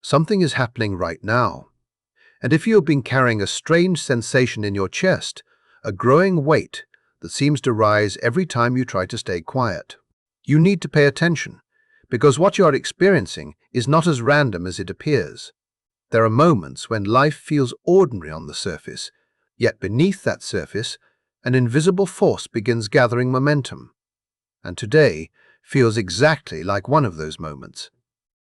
Something is happening right now. And if you have been carrying a strange sensation in your chest, a growing weight that seems to rise every time you try to stay quiet, you need to pay attention, because what you are experiencing is not as random as it appears. There are moments when life feels ordinary on the surface, yet beneath that surface, an invisible force begins gathering momentum. And today feels exactly like one of those moments.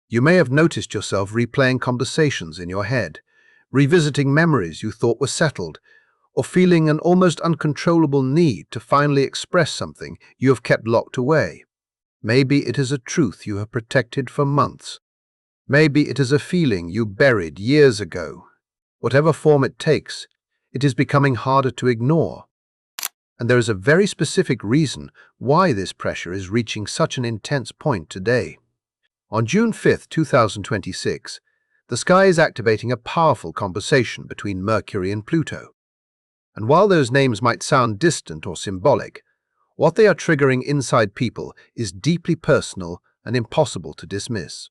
You may have noticed yourself replaying conversations in your head, revisiting memories you thought were settled, or feeling an almost uncontrollable need to finally express something you have kept locked away. Maybe it is a truth you have protected for months. Maybe it is a feeling you buried years ago. Whatever form it takes, it is becoming harder to ignore. And there is a very specific reason why this pressure is reaching such an intense point today. On June 5, 2026, the sky is activating a powerful conversation between Mercury and Pluto. And while those names might sound distant or symbolic, what they are triggering inside people is deeply personal and impossible to dismiss.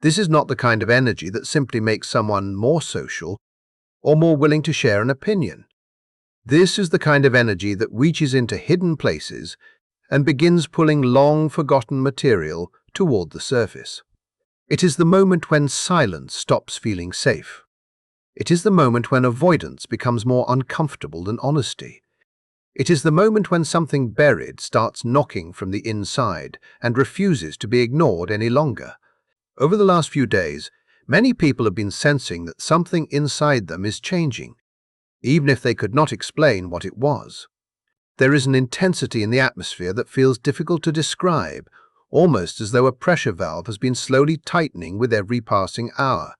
This is not the kind of energy that simply makes someone more social or more willing to share an opinion. This is the kind of energy that reaches into hidden places and begins pulling long-forgotten material toward the surface. It is the moment when silence stops feeling safe. It is the moment when avoidance becomes more uncomfortable than honesty. It is the moment when something buried starts knocking from the inside and refuses to be ignored any longer. Over the last few days, many people have been sensing that something inside them is changing, even if they could not explain what it was. There is an intensity in the atmosphere that feels difficult to describe, almost as though a pressure valve has been slowly tightening with every passing hour.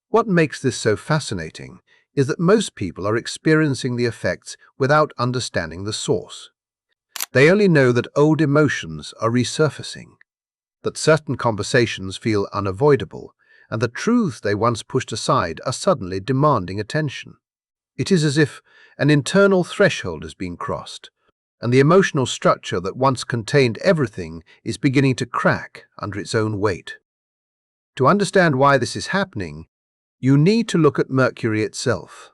What makes this so fascinating is that most people are experiencing the effects without understanding the source. They only know that old emotions are resurfacing, that certain conversations feel unavoidable, and the truths they once pushed aside are suddenly demanding attention. It is as if an internal threshold has been crossed, and the emotional structure that once contained everything is beginning to crack under its own weight. To understand why this is happening, you need to look at Mercury itself.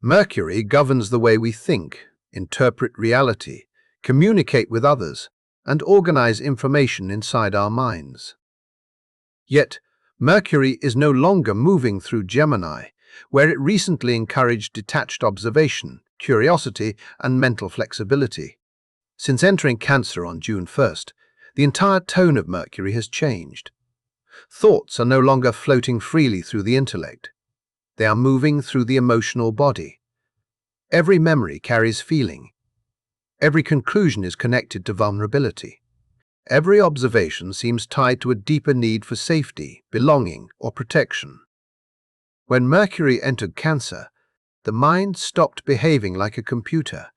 Mercury governs the way we think, interpret reality, communicate with others, and organize information inside our minds. Yet, Mercury is no longer moving through Gemini, where it recently encouraged detached observation, curiosity, and mental flexibility. Since entering Cancer on June 1st, the entire tone of Mercury has changed. Thoughts are no longer floating freely through the intellect. They are moving through the emotional body. Every memory carries feeling. Every conclusion is connected to vulnerability. Every observation seems tied to a deeper need for safety, belonging, or protection. When Mercury entered Cancer, the mind stopped behaving like a computer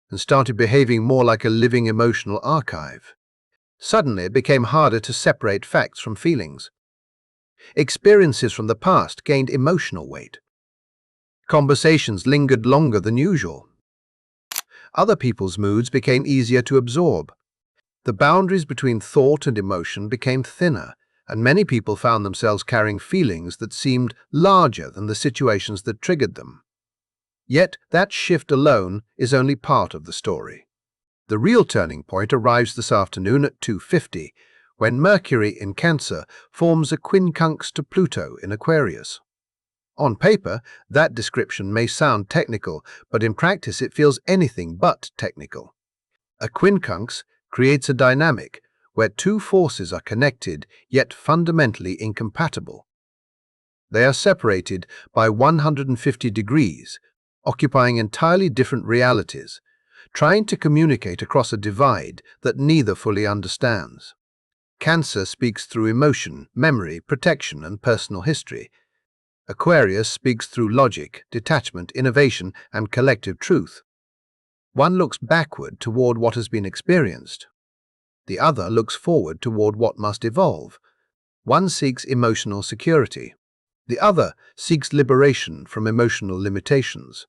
and started behaving more like a living emotional archive. Suddenly, it became harder to separate facts from feelings. Experiences from the past gained emotional weight. Conversations lingered longer than usual. Other people's moods became easier to absorb. The boundaries between thought and emotion became thinner, and many people found themselves carrying feelings that seemed larger than the situations that triggered them. Yet that shift alone is only part of the story. The real turning point arrives this afternoon at 2:50, when Mercury in Cancer forms a quincunx to Pluto in Aquarius. On paper, that description may sound technical, but in practice it feels anything but technical. A quincunx creates a dynamic where two forces are connected yet fundamentally incompatible. They are separated by 150 degrees, occupying entirely different realities, trying to communicate across a divide that neither fully understands. Cancer speaks through emotion, memory, protection, and personal history. Aquarius speaks through logic, detachment, innovation, and collective truth. One looks backward toward what has been experienced. The other looks forward toward what must evolve. One seeks emotional security. The other seeks liberation from emotional limitations.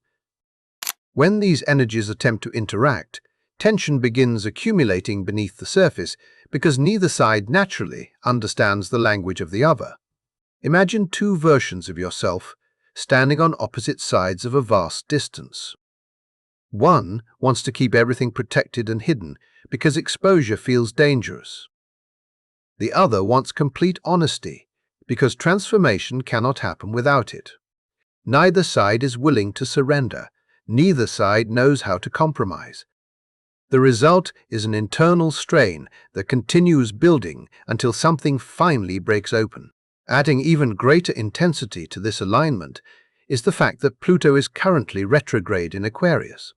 When these energies attempt to interact, tension begins accumulating beneath the surface because neither side naturally understands the language of the other. Imagine two versions of yourself standing on opposite sides of a vast distance. One wants to keep everything protected and hidden because exposure feels dangerous. The other wants complete honesty because transformation cannot happen without it. Neither side is willing to surrender. Neither side knows how to compromise. The result is an internal strain that continues building until something finally breaks open. Adding even greater intensity to this alignment is the fact that Pluto is currently retrograde in Aquarius.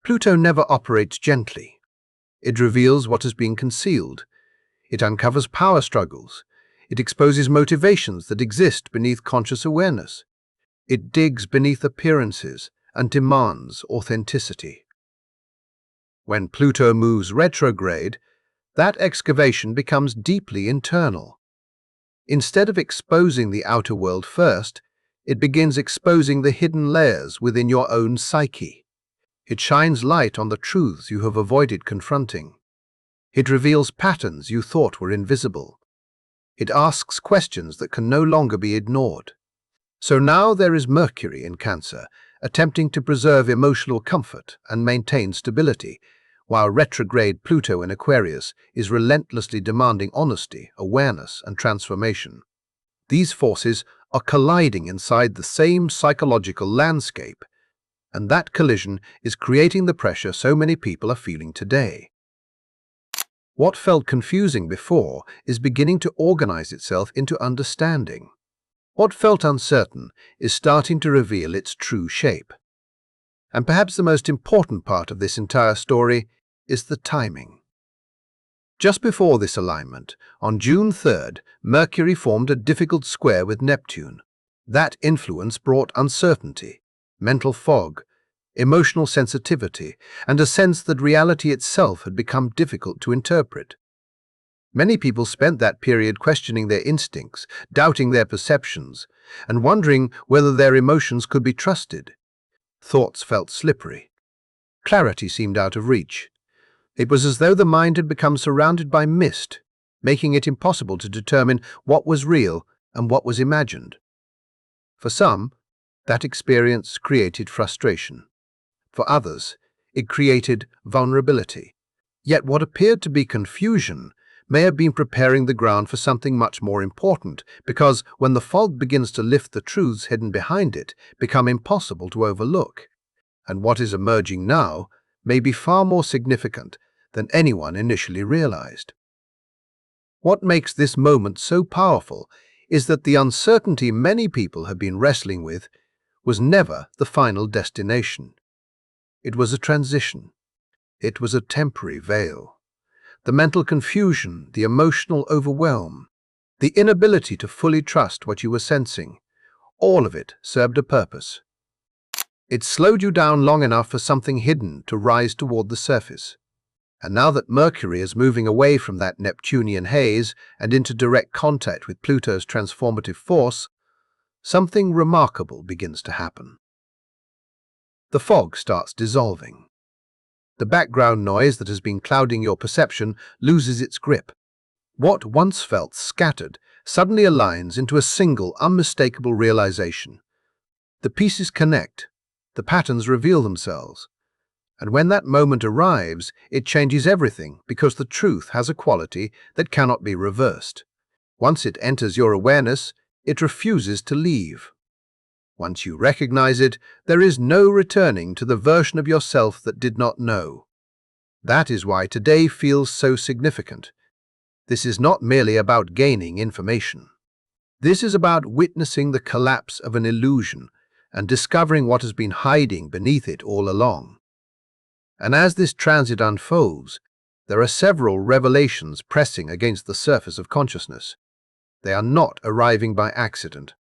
Pluto never operates gently. It reveals what has been concealed. It uncovers power struggles. It exposes motivations that exist beneath conscious awareness. It digs beneath appearances and demands authenticity. When Pluto moves retrograde, that excavation becomes deeply internal. Instead of exposing the outer world first, it begins exposing the hidden layers within your own psyche. It shines light on the truths you have avoided confronting. It reveals patterns you thought were invisible. It asks questions that can no longer be ignored. So now there is Mercury in Cancer, attempting to preserve emotional comfort and maintain stability, while retrograde Pluto in Aquarius is relentlessly demanding honesty, awareness, and transformation. These forces are colliding inside the same psychological landscape, and that collision is creating the pressure so many people are feeling today. What felt confusing before is beginning to organize itself into understanding. What felt uncertain is starting to reveal its true shape. And perhaps the most important part of this entire story is the timing. Just before this alignment, on June 3rd, Mercury formed a difficult square with Neptune. That influence brought uncertainty, mental fog, emotional sensitivity, and a sense that reality itself had become difficult to interpret. Many people spent that period questioning their instincts, doubting their perceptions, and wondering whether their emotions could be trusted. Thoughts felt slippery. Clarity seemed out of reach. It was as though the mind had become surrounded by mist, making it impossible to determine what was real and what was imagined. For some, that experience created frustration. For others, it created vulnerability. Yet what appeared to be confusion may have been preparing the ground for something much more important, because when the fog begins to lift, the truths hidden behind it become impossible to overlook. And what is emerging now may be far more significant than anyone initially realized. What makes this moment so powerful is that the uncertainty many people have been wrestling with was never the final destination. It was a transition. It was a temporary veil. The mental confusion, the emotional overwhelm, the inability to fully trust what you were sensing, all of it served a purpose. It slowed you down long enough for something hidden to rise toward the surface. And now that Mercury is moving away from that Neptunian haze and into direct contact with Pluto's transformative force, something remarkable begins to happen. The fog starts dissolving. The background noise that has been clouding your perception loses its grip. What once felt scattered suddenly aligns into a single, unmistakable realization. The pieces connect, the patterns reveal themselves. And when that moment arrives, it changes everything because the truth has a quality that cannot be reversed. Once it enters your awareness, it refuses to leave. Once you recognize it, there is no returning to the version of yourself that did not know. That is why today feels so significant. This is not merely about gaining information. This is about witnessing the collapse of an illusion and discovering what has been hiding beneath it all along. And as this transit unfolds, there are several revelations pressing against the surface of consciousness. They are not arriving by accident.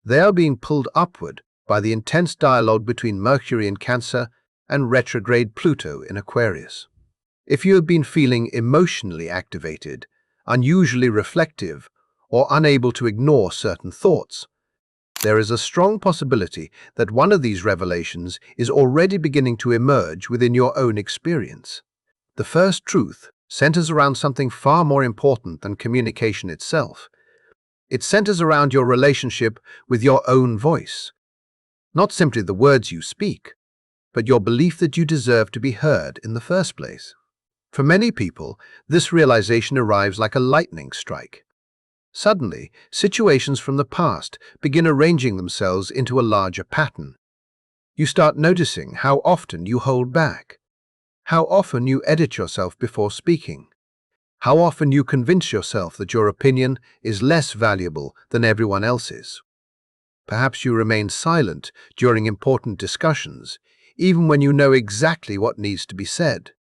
They are being pulled upward by the intense dialogue between Mercury in Cancer and retrograde Pluto in Aquarius. If you have been feeling emotionally activated, unusually reflective, or unable to ignore certain thoughts, there is a strong possibility that one of these revelations is already beginning to emerge within your own experience. The first truth centers around something far more important than communication itself. It centers around your relationship with your own voice, not simply the words you speak, but your belief that you deserve to be heard in the first place. For many people, this realization arrives like a lightning strike. Suddenly, situations from the past begin arranging themselves into a larger pattern. You start noticing how often you hold back, how often you edit yourself before speaking, how often you convince yourself that your opinion is less valuable than everyone else's. Perhaps you remain silent during important discussions, even when you know exactly what needs to be said.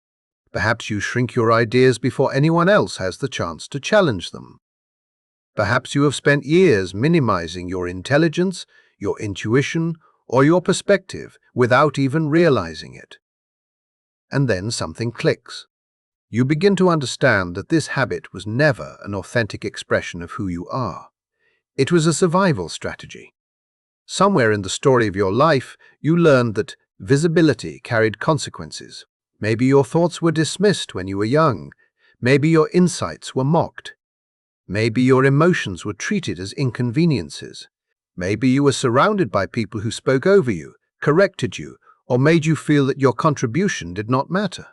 Perhaps you shrink your ideas before anyone else has the chance to challenge them. Perhaps you have spent years minimizing your intelligence, your intuition, or your perspective without even realizing it. And then something clicks. You begin to understand that this habit was never an authentic expression of who you are. It was a survival strategy. Somewhere in the story of your life, you learned that visibility carried consequences. Maybe your thoughts were dismissed when you were young. Maybe your insights were mocked. Maybe your emotions were treated as inconveniences. Maybe you were surrounded by people who spoke over you, corrected you, or made you feel that your contribution did not matter.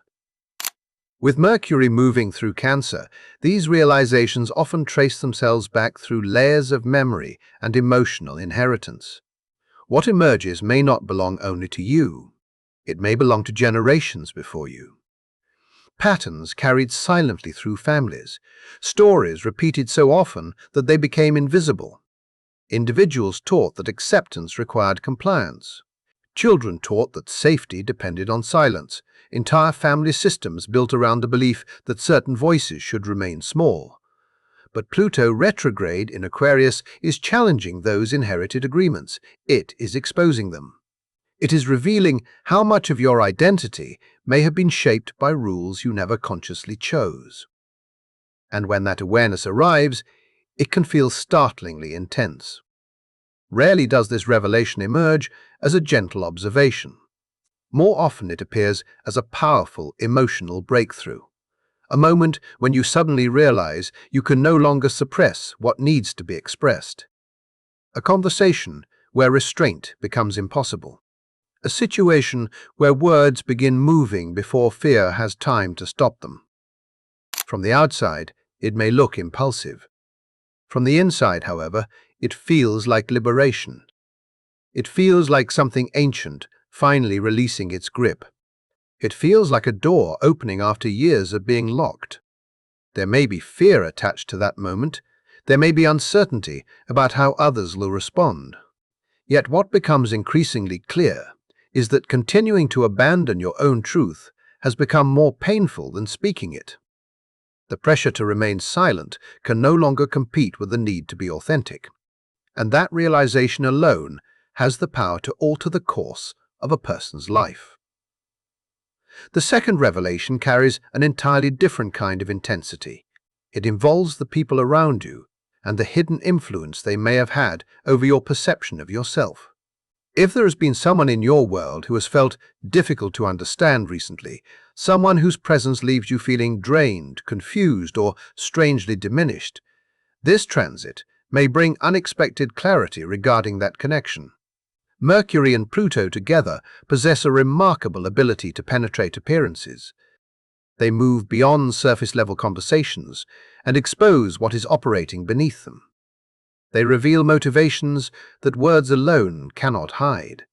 With Mercury moving through Cancer, these realizations often trace themselves back through layers of memory and emotional inheritance. What emerges may not belong only to you. It may belong to generations before you. Patterns carried silently through families, stories repeated so often that they became invisible. Individuals taught that acceptance required compliance. Children taught that safety depended on silence. Entire family systems built around the belief that certain voices should remain small. But Pluto retrograde in Aquarius is challenging those inherited agreements. It is exposing them. It is revealing how much of your identity may have been shaped by rules you never consciously chose. And when that awareness arrives, it can feel startlingly intense. Rarely does this revelation emerge as a gentle observation. More often it appears as a powerful emotional breakthrough. A moment when you suddenly realize you can no longer suppress what needs to be expressed. A conversation where restraint becomes impossible. A situation where words begin moving before fear has time to stop them. From the outside, it may look impulsive. From the inside, however, it feels like liberation. It feels like something ancient finally releasing its grip. It feels like a door opening after years of being locked. There may be fear attached to that moment. There may be uncertainty about how others will respond. Yet what becomes increasingly clear is that continuing to abandon your own truth has become more painful than speaking it. The pressure to remain silent can no longer compete with the need to be authentic. And that realization alone has the power to alter the course of a person's life. The second revelation carries an entirely different kind of intensity. It involves the people around you and the hidden influence they may have had over your perception of yourself. If there has been someone in your world who has felt difficult to understand recently, someone whose presence leaves you feeling drained, confused, or strangely diminished, this transit may bring unexpected clarity regarding that connection. Mercury and Pluto together possess a remarkable ability to penetrate appearances. They move beyond surface-level conversations and expose what is operating beneath them. They reveal motivations that words alone cannot hide.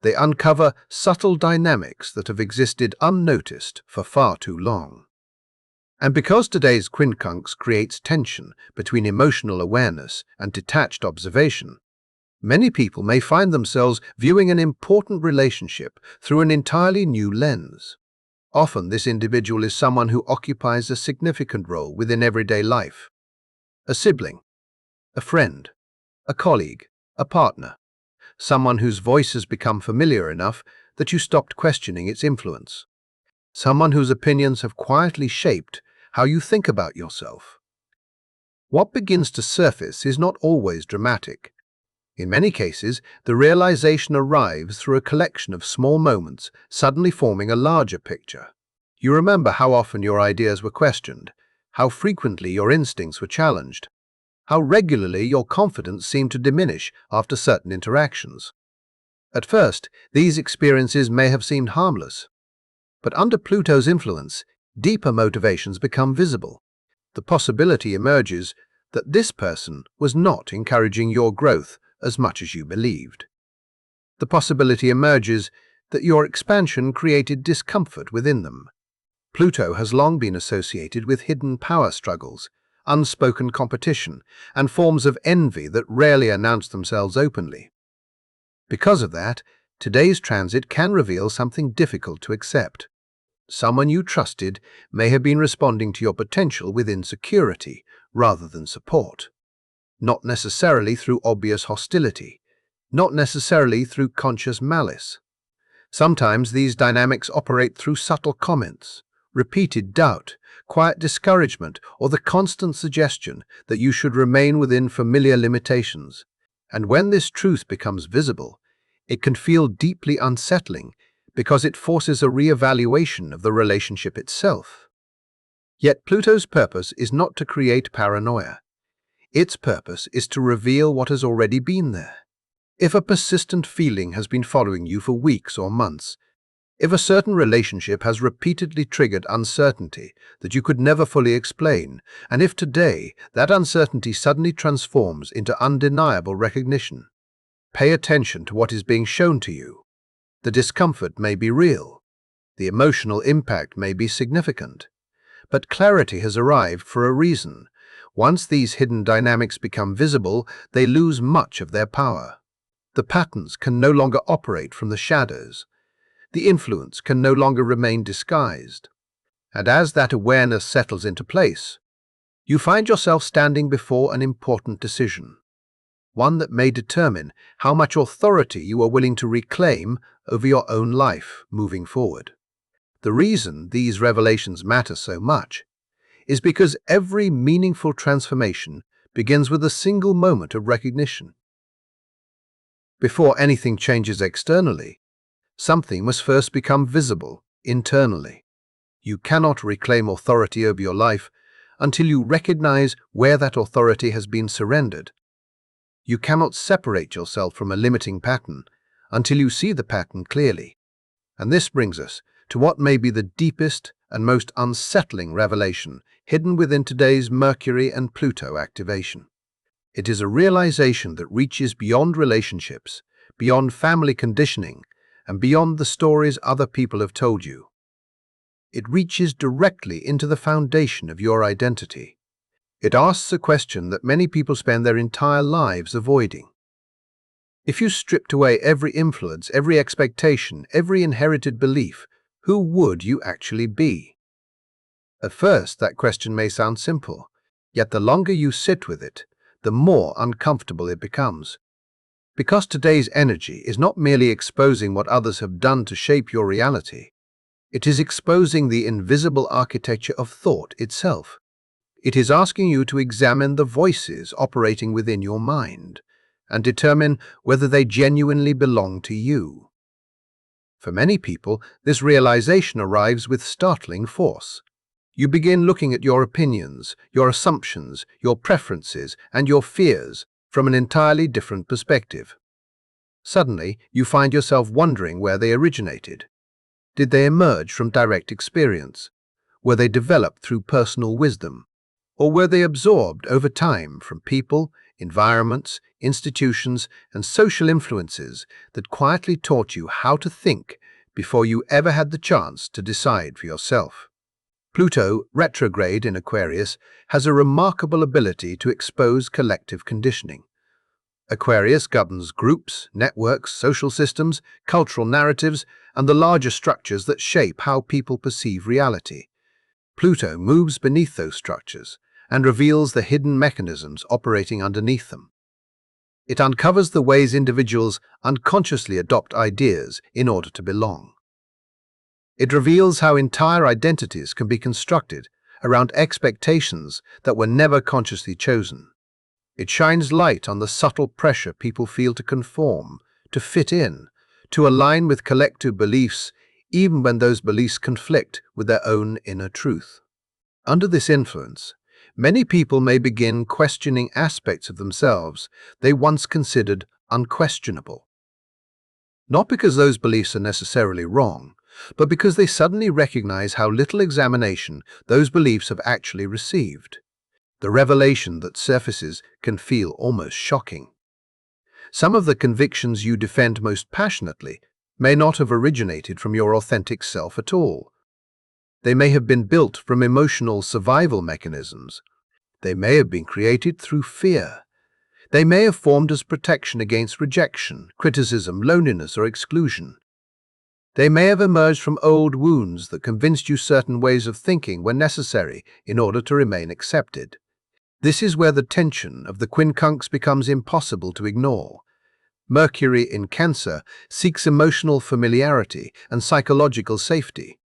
They uncover subtle dynamics that have existed unnoticed for far too long. And because today's quincunx creates tension between emotional awareness and detached observation, many people may find themselves viewing an important relationship through an entirely new lens. Often this individual is someone who occupies a significant role within everyday life. A sibling, a friend, a colleague, a partner, someone whose voice has become familiar enough that you stopped questioning its influence. Someone whose opinions have quietly shaped how you think about yourself. What begins to surface is not always dramatic. In many cases, the realization arrives through a collection of small moments, suddenly forming a larger picture. You remember how often your ideas were questioned, how frequently your instincts were challenged, how regularly your confidence seemed to diminish after certain interactions. At first, these experiences may have seemed harmless, but under Pluto's influence, deeper motivations become visible. The possibility emerges that this person was not encouraging your growth as much as you believed. The possibility emerges that your expansion created discomfort within them. Pluto has long been associated with hidden power struggles, unspoken competition, and forms of envy that rarely announce themselves openly. Because of that, today's transit can reveal something difficult to accept. Someone you trusted may have been responding to your potential with insecurity rather than support. Not necessarily through obvious hostility, not necessarily through conscious malice. Sometimes these dynamics operate through subtle comments, repeated doubt, quiet discouragement, or the constant suggestion that you should remain within familiar limitations. And when this truth becomes visible, it can feel deeply unsettling because it forces a re-evaluation of the relationship itself. Yet Pluto's purpose is not to create paranoia. Its purpose is to reveal what has already been there. If a persistent feeling has been following you for weeks or months, if a certain relationship has repeatedly triggered uncertainty that you could never fully explain, and if today that uncertainty suddenly transforms into undeniable recognition, pay attention to what is being shown to you. The discomfort may be real, the emotional impact may be significant, but clarity has arrived for a reason. Once these hidden dynamics become visible, they lose much of their power. The patterns can no longer operate from the shadows. The influence can no longer remain disguised. And as that awareness settles into place, you find yourself standing before an important decision, one that may determine how much authority you are willing to reclaim over your own life moving forward. The reason these revelations matter so much is because every meaningful transformation begins with a single moment of recognition. Before anything changes externally, something must first become visible internally. You cannot reclaim authority over your life until you recognize where that authority has been surrendered. You cannot separate yourself from a limiting pattern until you see the pattern clearly. And this brings us to what may be the deepest and most unsettling revelation hidden within today's Mercury and Pluto activation. It is a realization that reaches beyond relationships, beyond family conditioning, and beyond the stories other people have told you. It reaches directly into the foundation of your identity. It asks a question that many people spend their entire lives avoiding. If you stripped away every influence, every expectation, every inherited belief, who would you actually be? At first, that question may sound simple, yet the longer you sit with it, the more uncomfortable it becomes. Because today's energy is not merely exposing what others have done to shape your reality, it is exposing the invisible architecture of thought itself. It is asking you to examine the voices operating within your mind and determine whether they genuinely belong to you. For many people, this realization arrives with startling force. You begin looking at your opinions, your assumptions, your preferences, and your fears from an entirely different perspective. Suddenly, you find yourself wondering where they originated. Did they emerge from direct experience? Were they developed through personal wisdom? Or were they absorbed over time from people, environments, institutions, and social influences that quietly taught you how to think before you ever had the chance to decide for yourself? Pluto, retrograde in Aquarius, has a remarkable ability to expose collective conditioning. Aquarius governs groups, networks, social systems, cultural narratives, and the larger structures that shape how people perceive reality. Pluto moves beneath those structures and reveals the hidden mechanisms operating underneath them. It uncovers the ways individuals unconsciously adopt ideas in order to belong. It reveals how entire identities can be constructed around expectations that were never consciously chosen. It shines light on the subtle pressure people feel to conform, to fit in, to align with collective beliefs, even when those beliefs conflict with their own inner truth. Under this influence, Many people may begin questioning aspects of themselves they once considered unquestionable. Not because those beliefs are necessarily wrong, but because they suddenly recognize how little examination those beliefs have actually received. The revelation that surfaces can feel almost shocking. Some of the convictions you defend most passionately may not have originated from your authentic self at all. They may have been built from emotional survival mechanisms. They may have been created through fear. They may have formed as protection against rejection, criticism, loneliness, or exclusion. They may have emerged from old wounds that convinced you certain ways of thinking were necessary in order to remain accepted. This is where the tension of the quincunx becomes impossible to ignore. Mercury in Cancer seeks emotional familiarity and psychological safety.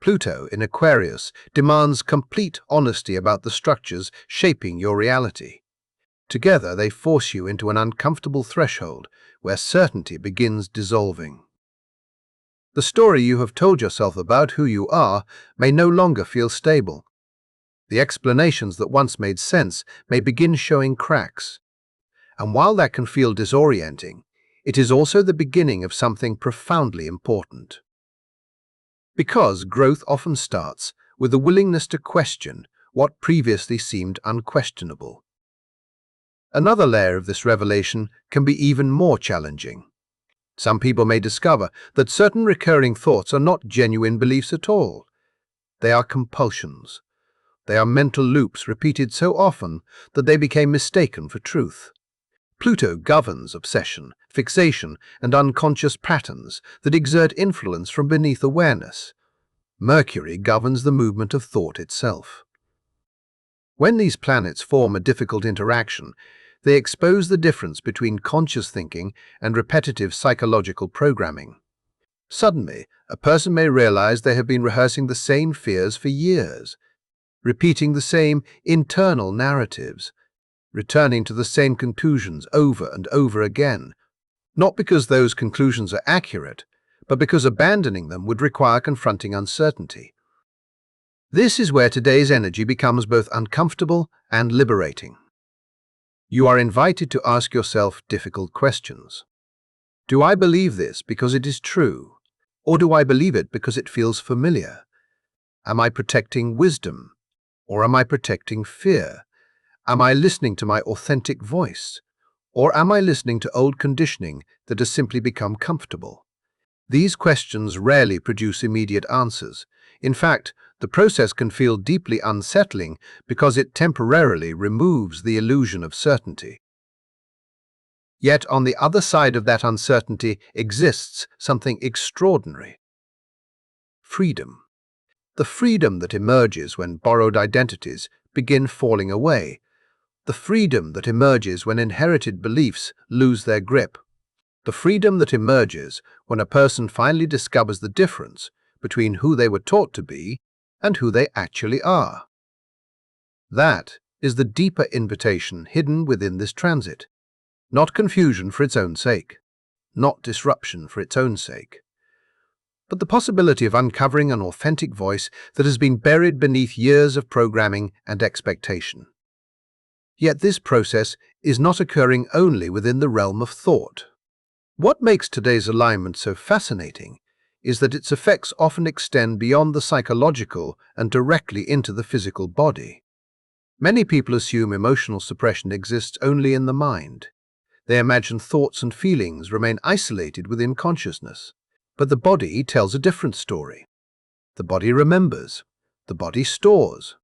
Pluto in Aquarius demands complete honesty about the structures shaping your reality. Together, they force you into an uncomfortable threshold where certainty begins dissolving. The story you have told yourself about who you are may no longer feel stable. The explanations that once made sense may begin showing cracks. And while that can feel disorienting, it is also the beginning of something profoundly important. Because growth often starts with the willingness to question what previously seemed unquestionable. Another layer of this revelation can be even more challenging. Some people may discover that certain recurring thoughts are not genuine beliefs at all. They are compulsions. They are mental loops repeated so often that they became mistaken for truth. Pluto governs obsession, fixation, and unconscious patterns that exert influence from beneath awareness. Mercury governs the movement of thought itself. When these planets form a difficult interaction, they expose the difference between conscious thinking and repetitive psychological programming. Suddenly, a person may realize they have been rehearsing the same fears for years, repeating the same internal narratives, returning to the same conclusions over and over again, not because those conclusions are accurate, but because abandoning them would require confronting uncertainty. This is where today's energy becomes both uncomfortable and liberating. You are invited to ask yourself difficult questions. Do I believe this because it is true, or do I believe it because it feels familiar? Am I protecting wisdom, or am I protecting fear? Am I listening to my authentic voice, or am I listening to old conditioning that has simply become comfortable? These questions rarely produce immediate answers. In fact, the process can feel deeply unsettling because it temporarily removes the illusion of certainty. Yet on the other side of that uncertainty exists something extraordinary: freedom. The freedom that emerges when borrowed identities begin falling away. The freedom that emerges when inherited beliefs lose their grip. The freedom that emerges when a person finally discovers the difference between who they were taught to be and who they actually are. That is the deeper invitation hidden within this transit. Not confusion for its own sake, not disruption for its own sake, but the possibility of uncovering an authentic voice that has been buried beneath years of programming and expectation. Yet this process is not occurring only within the realm of thought. What makes today's alignment so fascinating is that its effects often extend beyond the psychological and directly into the physical body. Many people assume emotional suppression exists only in the mind. They imagine thoughts and feelings remain isolated within consciousness. But the body tells a different story. The body remembers. The body stores.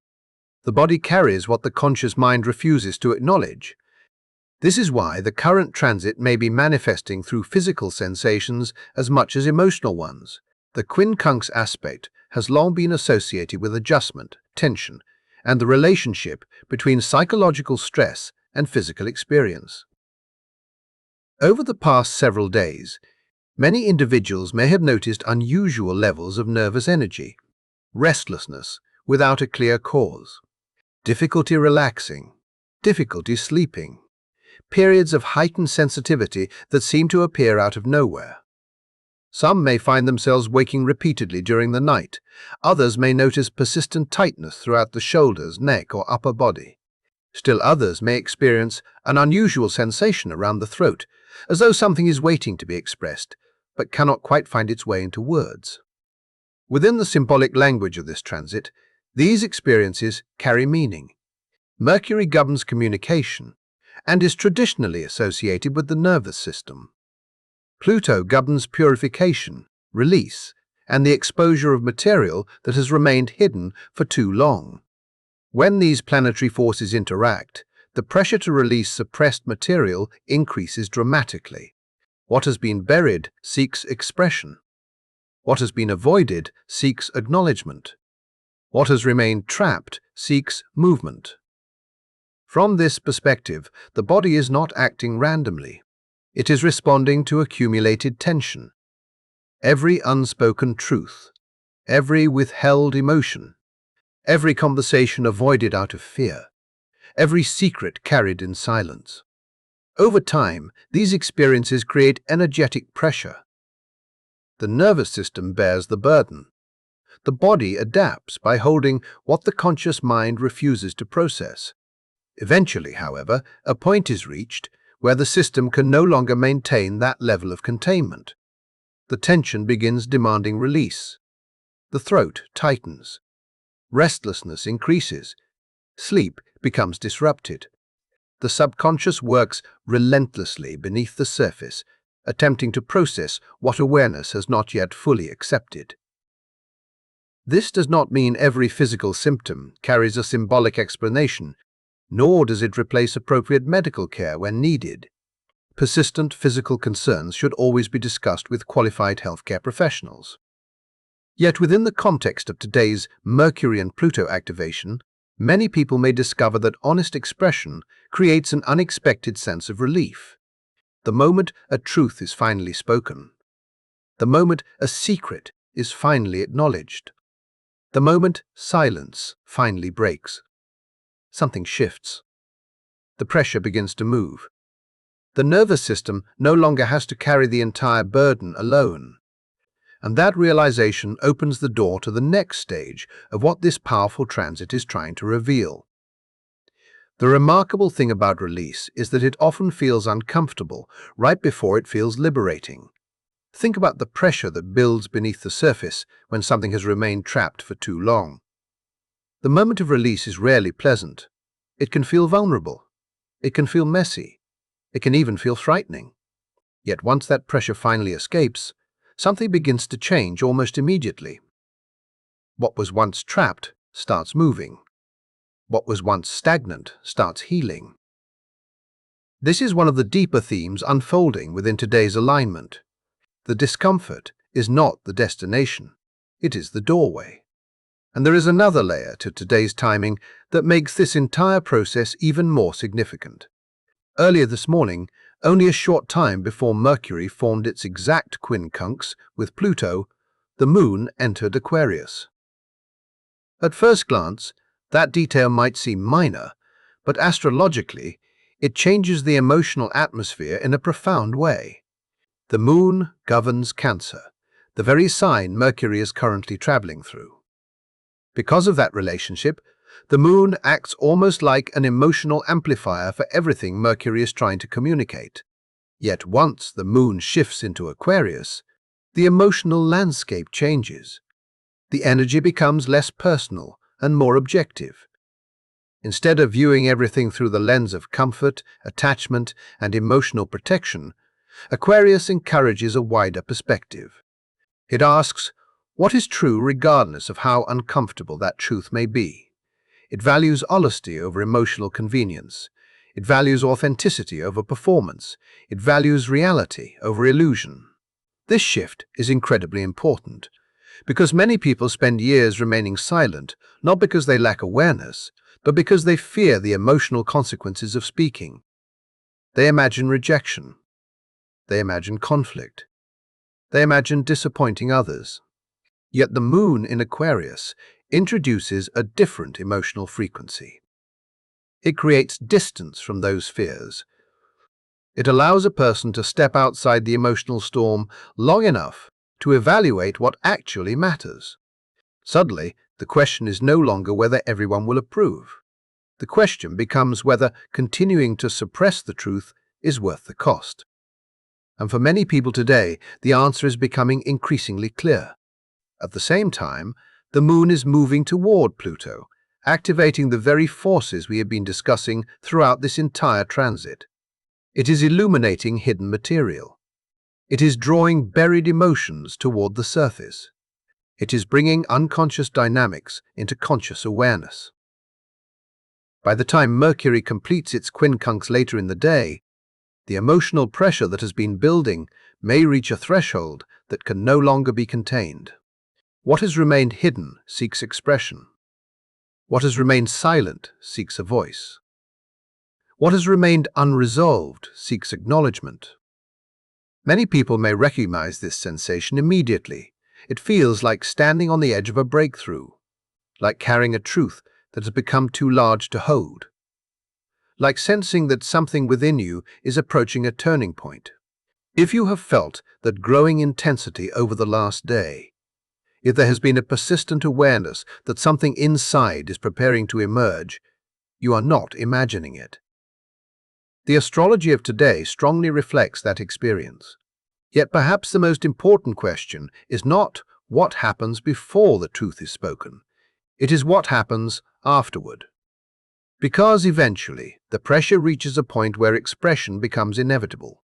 The body carries what the conscious mind refuses to acknowledge. This is why the current transit may be manifesting through physical sensations as much as emotional ones. The quincunx aspect has long been associated with adjustment, tension, and the relationship between psychological stress and physical experience. Over the past several days, many individuals may have noticed unusual levels of nervous energy, restlessness without a clear cause, difficulty relaxing, difficulty sleeping, periods of heightened sensitivity that seem to appear out of nowhere. Some may find themselves waking repeatedly during the night. Others may notice persistent tightness throughout the shoulders, neck, or upper body. Still others may experience an unusual sensation around the throat, as though something is waiting to be expressed, but cannot quite find its way into words. Within the symbolic language of this transit, these experiences carry meaning. Mercury governs communication and is traditionally associated with the nervous system. Pluto governs purification, release, and the exposure of material that has remained hidden for too long. When these planetary forces interact, the pressure to release suppressed material increases dramatically. What has been buried seeks expression. What has been avoided seeks acknowledgement. What has remained trapped seeks movement. From this perspective, the body is not acting randomly. It is responding to accumulated tension. Every unspoken truth, every withheld emotion, every conversation avoided out of fear, every secret carried in silence. Over time, these experiences create energetic pressure. The nervous system bears the burden. The body adapts by holding what the conscious mind refuses to process. Eventually, however, a point is reached where the system can no longer maintain that level of containment. The tension begins demanding release. The throat tightens. Restlessness increases. Sleep becomes disrupted. The subconscious works relentlessly beneath the surface, attempting to process what awareness has not yet fully accepted. This does not mean every physical symptom carries a symbolic explanation, nor does it replace appropriate medical care when needed. Persistent physical concerns should always be discussed with qualified healthcare professionals. Yet within the context of today's Mercury and Pluto activation, many people may discover that honest expression creates an unexpected sense of relief. The moment a truth is finally spoken, the moment a secret is finally acknowledged, the moment silence finally breaks, something shifts. The pressure begins to move. The nervous system no longer has to carry the entire burden alone. And that realization opens the door to the next stage of what this powerful transit is trying to reveal. The remarkable thing about release is that it often feels uncomfortable right before it feels liberating. Think about the pressure that builds beneath the surface when something has remained trapped for too long. The moment of release is rarely pleasant. It can feel vulnerable. It can feel messy. It can even feel frightening. Yet once that pressure finally escapes, something begins to change almost immediately. What was once trapped starts moving. What was once stagnant starts healing. This is one of the deeper themes unfolding within today's alignment. The discomfort is not the destination, it is the doorway. And there is another layer to today's timing that makes this entire process even more significant. Earlier this morning, only a short time before Mercury formed its exact quincunx with Pluto, the Moon entered Aquarius. At first glance, that detail might seem minor, but astrologically, it changes the emotional atmosphere in a profound way. The Moon governs Cancer, the very sign Mercury is currently traveling through. Because of that relationship, the Moon acts almost like an emotional amplifier for everything Mercury is trying to communicate. Yet once the Moon shifts into Aquarius, the emotional landscape changes. The energy becomes less personal and more objective. Instead of viewing everything through the lens of comfort, attachment, and emotional protection, Aquarius encourages a wider perspective. It asks, what is true regardless of how uncomfortable that truth may be? It values honesty over emotional convenience. It values authenticity over performance. It values reality over illusion. This shift is incredibly important, because many people spend years remaining silent, not because they lack awareness, but because they fear the emotional consequences of speaking. They imagine rejection. They imagine conflict. They imagine disappointing others. Yet the Moon in Aquarius introduces a different emotional frequency. It creates distance from those fears. It allows a person to step outside the emotional storm long enough to evaluate what actually matters. Suddenly, the question is no longer whether everyone will approve. The question becomes whether continuing to suppress the truth is worth the cost. And for many people today, the answer is becoming increasingly clear. At the same time, the Moon is moving toward Pluto, activating the very forces we have been discussing throughout this entire transit. It is illuminating hidden material. It is drawing buried emotions toward the surface. It is bringing unconscious dynamics into conscious awareness. By the time Mercury completes its quincunx later in the day, the emotional pressure that has been building may reach a threshold that can no longer be contained. What has remained hidden seeks expression. What has remained silent seeks a voice. What has remained unresolved seeks acknowledgement. Many people may recognize this sensation immediately. It feels like standing on the edge of a breakthrough, like carrying a truth that has become too large to hold, like sensing that something within you is approaching a turning point. If you have felt that growing intensity over the last day, if there has been a persistent awareness that something inside is preparing to emerge, you are not imagining it. The astrology of today strongly reflects that experience. Yet perhaps the most important question is not what happens before the truth is spoken. It is what happens afterward. Because eventually, the pressure reaches a point where expression becomes inevitable.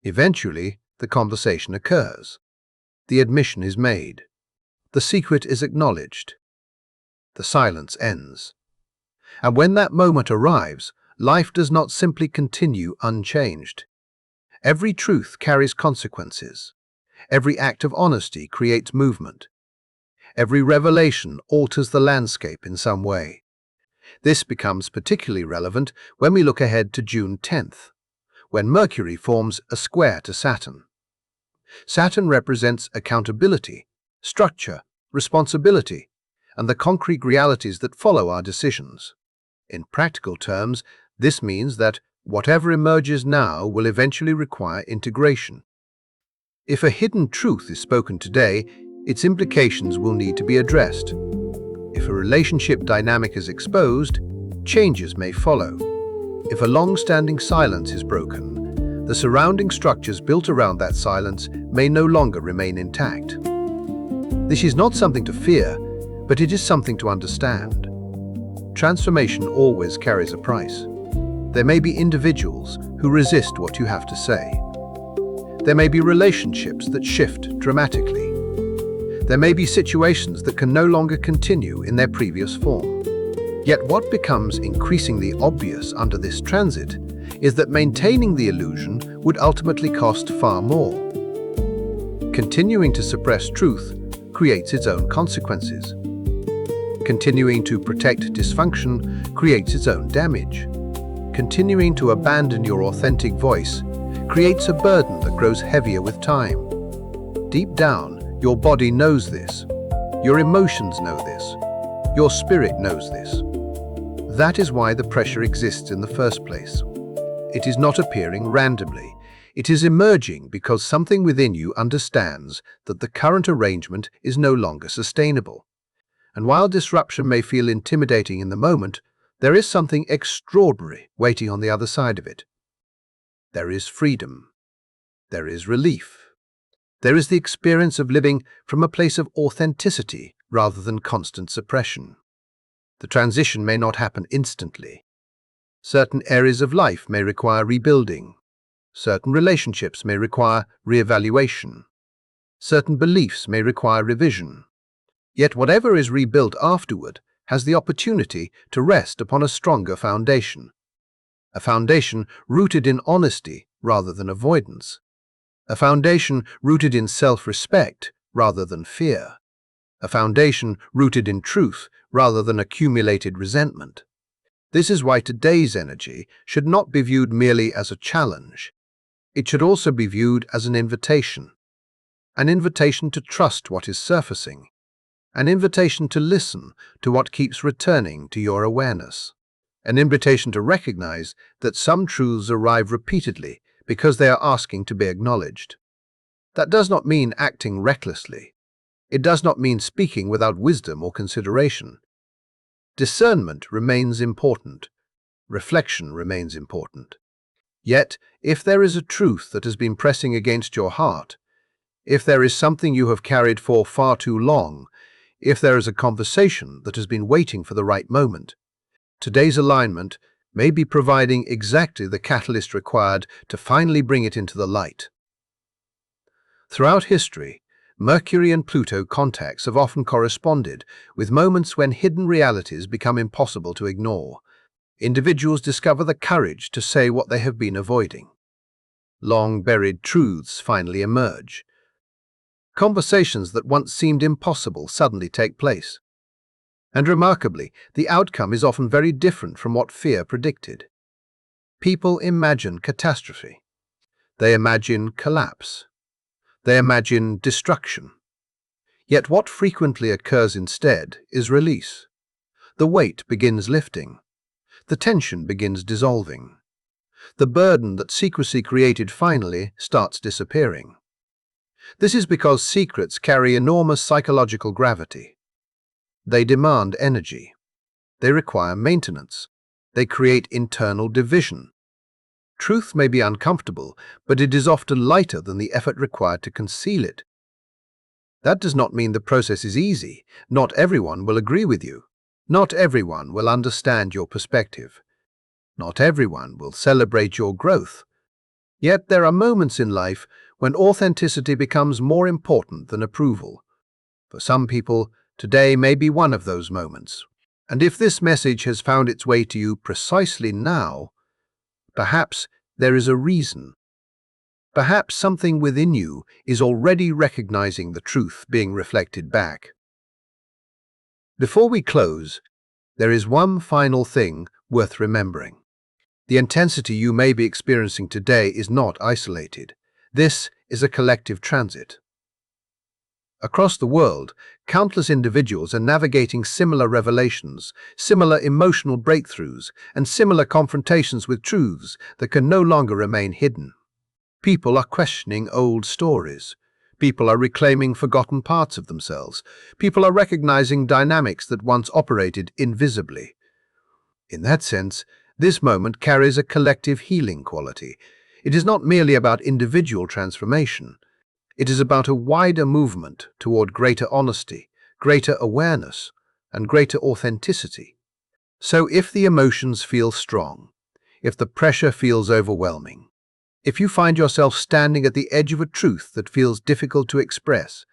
Eventually, the conversation occurs. The admission is made. The secret is acknowledged. The silence ends. And when that moment arrives, life does not simply continue unchanged. Every truth carries consequences. Every act of honesty creates movement. Every revelation alters the landscape in some way. This becomes particularly relevant when we look ahead to June 10th, when Mercury forms a square to Saturn. Saturn represents accountability, structure, responsibility, and the concrete realities that follow our decisions. In practical terms, this means that whatever emerges now will eventually require integration. If a hidden truth is spoken today, its implications will need to be addressed. If a relationship dynamic is exposed, changes may follow. If a long-standing silence is broken, the surrounding structures built around that silence may no longer remain intact. This is not something to fear, but it is something to understand. Transformation always carries a price. There may be individuals who resist what you have to say. There may be relationships that shift dramatically. There may be situations that can no longer continue in their previous form. Yet what becomes increasingly obvious under this transit is that maintaining the illusion would ultimately cost far more. Continuing to suppress truth creates its own consequences. Continuing to protect dysfunction creates its own damage. Continuing to abandon your authentic voice creates a burden that grows heavier with time. Deep down, your body knows this. Your emotions know this. Your spirit knows this. That is why the pressure exists in the first place. It is not appearing randomly. It is emerging because something within you understands that the current arrangement is no longer sustainable. And while disruption may feel intimidating in the moment, there is something extraordinary waiting on the other side of it. There is freedom. There is relief. There is the experience of living from a place of authenticity rather than constant suppression. The transition may not happen instantly. Certain areas of life may require rebuilding. Certain relationships may require reevaluation. Certain beliefs may require revision. Yet whatever is rebuilt afterward has the opportunity to rest upon a stronger foundation. A foundation rooted in honesty rather than avoidance. A foundation rooted in self-respect rather than fear. A foundation rooted in truth rather than accumulated resentment. This is why today's energy should not be viewed merely as a challenge. It should also be viewed as an invitation to trust what is surfacing, an invitation to listen to what keeps returning to your awareness, an invitation to recognize that some truths arrive repeatedly because they are asking to be acknowledged. That does not mean acting recklessly. It does not mean speaking without wisdom or consideration. Discernment remains important. Reflection remains important. Yet, if there is a truth that has been pressing against your heart, if there is something you have carried for far too long, if there is a conversation that has been waiting for the right moment, today's alignment may be providing exactly the catalyst required to finally bring it into the light. Throughout history, Mercury and Pluto contacts have often corresponded with moments when hidden realities become impossible to ignore. Individuals discover the courage to say what they have been avoiding. Long-buried truths finally emerge. Conversations that once seemed impossible suddenly take place. And remarkably, the outcome is often very different from what fear predicted. People imagine catastrophe. They imagine collapse. They imagine destruction. Yet what frequently occurs instead is release. The weight begins lifting. The tension begins dissolving. The burden that secrecy created finally starts disappearing. This is because secrets carry enormous psychological gravity. They demand energy. They require maintenance. They create internal division. Truth may be uncomfortable, but it is often lighter than the effort required to conceal it. That does not mean the process is easy. Not everyone will agree with you. Not everyone will understand your perspective. Not everyone will celebrate your growth. Yet there are moments in life when authenticity becomes more important than approval. For some people, today may be one of those moments. And if this message has found its way to you precisely now, perhaps there is a reason. Perhaps something within you is already recognizing the truth being reflected back. Before we close, there is one final thing worth remembering. The intensity you may be experiencing today is not isolated. This is a collective transit. Across the world, countless individuals are navigating similar revelations, similar emotional breakthroughs, and similar confrontations with truths that can no longer remain hidden. People are questioning old stories. People are reclaiming forgotten parts of themselves. People are recognizing dynamics that once operated invisibly. In that sense, this moment carries a collective healing quality. It is not merely about individual transformation. It is about a wider movement toward greater honesty, greater awareness, and greater authenticity. So if the emotions feel strong, if the pressure feels overwhelming, if you find yourself standing at the edge of a truth that feels difficult to express,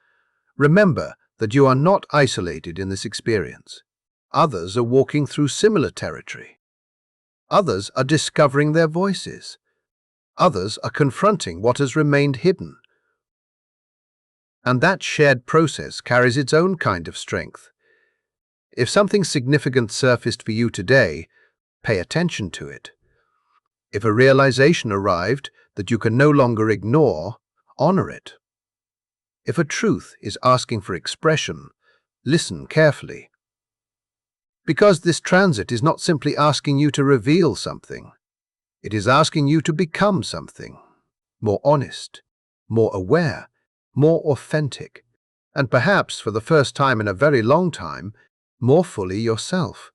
remember that you are not isolated in this experience. Others are walking through similar territory. Others are discovering their voices. Others are confronting what has remained hidden. And that shared process carries its own kind of strength. If something significant surfaced for you today, pay attention to it. If a realization arrived that you can no longer ignore, honor it. If a truth is asking for expression, listen carefully. Because this transit is not simply asking you to reveal something. It is asking you to become something more honest, more aware, more authentic, and perhaps for the first time in a very long time, more fully yourself.